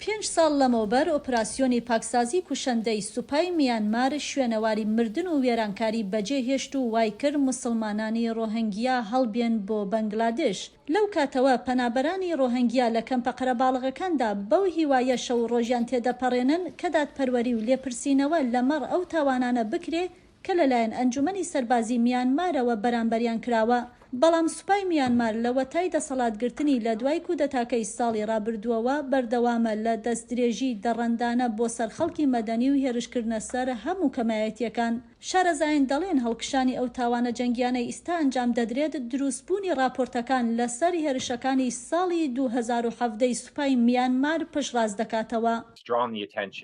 5 ساڵ لەمەوبەر ئۆپراسیۆنی پاکسازی کوشەندەی سوپای میانمار شوێنەواری مردن و وێرانکاری بەجێهێشت و وای کرد موسڵمانانی ڕۆهینگیا هەڵبێن بۆ بەنگلادێش. لەو کاتەوە پەنابەرانی ڕۆهینگیا لە کەمپە قەرەباڵغەکاندا بەو هیوایە شەو ڕۆژیان تێدەپەڕێنن کە دادپەروەری و لێپرسینەوە لەمەڕ ئەو تاوانانە بکرێ کە لەلایەن ئەنجومەنی سەربازی میانمارەوە بەرامبەریان کراوە. بەڵام سوپای میانمار لە وەتای دەسەڵاتگرتنی لە دوای کودەتاکەی ساڵی ڕابردووەوە بەردەوامە لە دەستدرێژی دەڕەندانە بۆ سەر خەڵکی مەدەنی و هێرشکردنە سەر هەموو کەمایەتیەکان. شارەزایان دەڵێن هەڵکشانی ئەو تاوانە جەنگیانەی ئێستا ئەنجام دەدرێت دروستبوونی راپۆرتەکان لەسەر هێرشەکانی ساڵی 2017 سوپای میانمار پشتڕاست دەکاتەوە.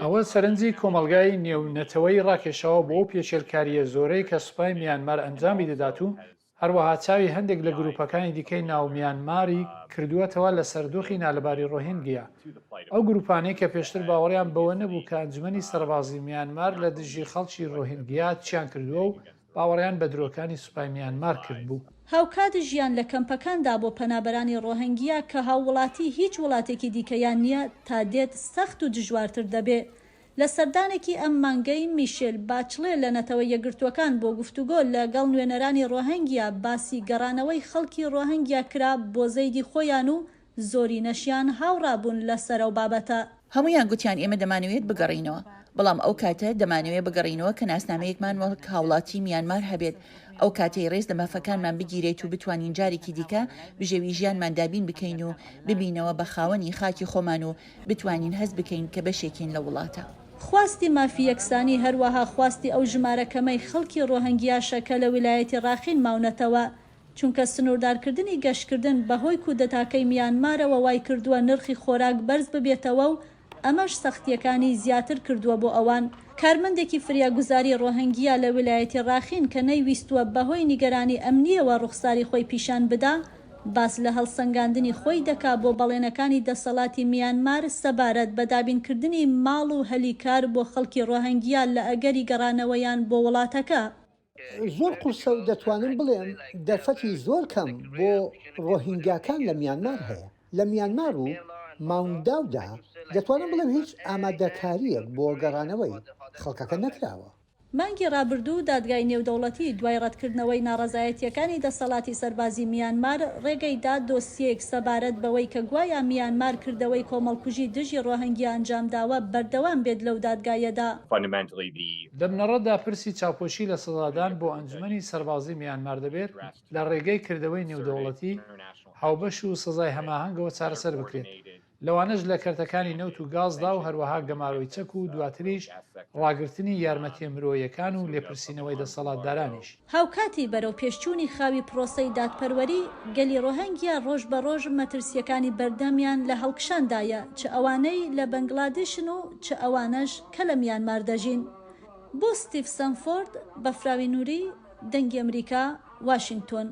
ئەوە سەرنجی کۆمەلگای نێونەتەوەی ڕاکێشەوە بۆ پێشێلکاریە زۆرەی کە سوپای میانمار ئەنجامی دەدات و هەروەها چاوی هەندێک لە گروپەکانی دیکەی ناو میانماری کردووەتەوە لە سەردۆخی نالەباری ڕۆهینگیا. ئەو گروپانەی کە پێشتر باوەڕیان بەوە نەبوو کە ئەنجومەنی سەربازی میانمار لە دژی خەڵکی ڕۆهینگیا چیان کردووە و باوەڕیان بە درۆکانی سوپای میانمار کرد بوو. هاوکات ژیان لە کەمپەکاندا بۆ پەنابەرانی ڕۆهینگیا کە هاووڵاتی هیچ وڵاتێکی دیکەیان نییە تا دێت سەخت و دژوارتر دەبێت. لە سەردانێکی ئەم مانگەی میشێل باچڵێ لە نەتەوە یەکگرتوەکان بۆ گفتوگۆ لەگەڵ نوێنەرانی ڕۆهینگیا باسی گەڕانەوەی خەڵکی ڕۆهینگیا کرا بۆ زەیدی خۆیان و زۆری نەشیان هاوڕابوون لەسەر ئەو بابەتە. هەمویان گوتیان ئێمە دەمانەوێت بگەڕینەوە، بەڵام ئەو کاتە دەمانەوێت بگەڕینەوە کە ناسنامەیەکمان وەک هاوڵاتی میانمار هەبێت. ئەو کاتەی ڕێز لە مەفەکانمان بگیرێت و بتوانین جارێکی دیکە بژێوی ژیانمان دابین بکەین و ببینەوە بە خاوەنی خاکی خۆمان و بتوانین هەست بکەین کە بەشێکین لە وڵاتە. خواستی مافی یەکسانی هەروەها خواستی ئەو ژمارەکەمەی خەڵکی ڕۆهینگیاشە کە لە ویلایەتی ڕاخین ماونەتەوە، چونکە سنووردارکردنی گەشتکردن بەهۆی کودەتاکەی میانمارەوە وای کردووە نرخی خۆراک بەرز ببێتەوە و ئەمەش سەختیەکانی زیاتر کردووە بۆ ئەوان. کارمەندێکی فریاگوزاری ڕۆهینگیا لە ویلایەتی ڕاخین کە نەیویستووە بەهۆی نیگەرانی ئەمنیەوە ڕوخساری خۆی پیشان بدا، باس لە هەڵسەنگاندنی خۆی دەکا بۆ بەڵێنەکانی دەسەڵاتی میانمار سەبارەت بە دابینکردنی ماڵ و هەلیکار بۆ خەڵکی ڕۆهینگیا لە ئەگەری گەڕانەوەیان بۆ وڵاتەکە. زۆر قورسە و دەتوانم بڵێم دەرفەتی زۆر کەم بۆ ڕۆهینگاکان لە میانمار هەیە. لە میانمار و ماونداودا دەتوانم بڵێم هیچ ئامادەکاریەک بۆ گەڕانەوەی خەڵکەکە نەکراوە. مانگی ڕابردوو دادگای نێودەوڵەتی دوای ڕەتکردنەوەی ناڕەزایەتیەکانی دەسەڵاتی سەربازی میانمار ڕێگەیدا دۆسیەک سەبارەت بەوەی کە گوایە میانمار کردەوەی کۆمەڵکوژی دژی ڕۆهینگیا ئەنجامداوە بەردەوام بێت لەو دادگایەدا. دەبنەڕەتدا پرسی چاوپۆشی لە سزادان بۆ ئەنجومەنی سەربازی میانمار دەبێت لە ڕێگەی کردەوەی نێودەوڵەتی هاوبەش و سزای هەماهەنگەوە چارەسەر بکرێت. لەوانەش لە کەرتەکانی نەوت و گازدا و هەروەها گەماڕۆی چەک و دواتریش ڕاگررتنی یارمەتیە مرۆیەکان و لێپرسینەوەی دەسەڵاتدارانیش. هاوکاتی بەرەو پێشچوونی خاوی پرۆسەی دادپەروەری گەلی ڕۆهینگیا ڕۆژ بە ڕۆژ مەترسیەکانی بەردەمیان لە هەڵکشاندایە، چ ئەوانەی لە بەنگلادێشن و چ ئەوانەش کە لە میانمار دەژین. بۆ ستیڤ سەنفۆرد، بەفراوی نووری، دەنگی ئەمریکا، واشنگتۆن.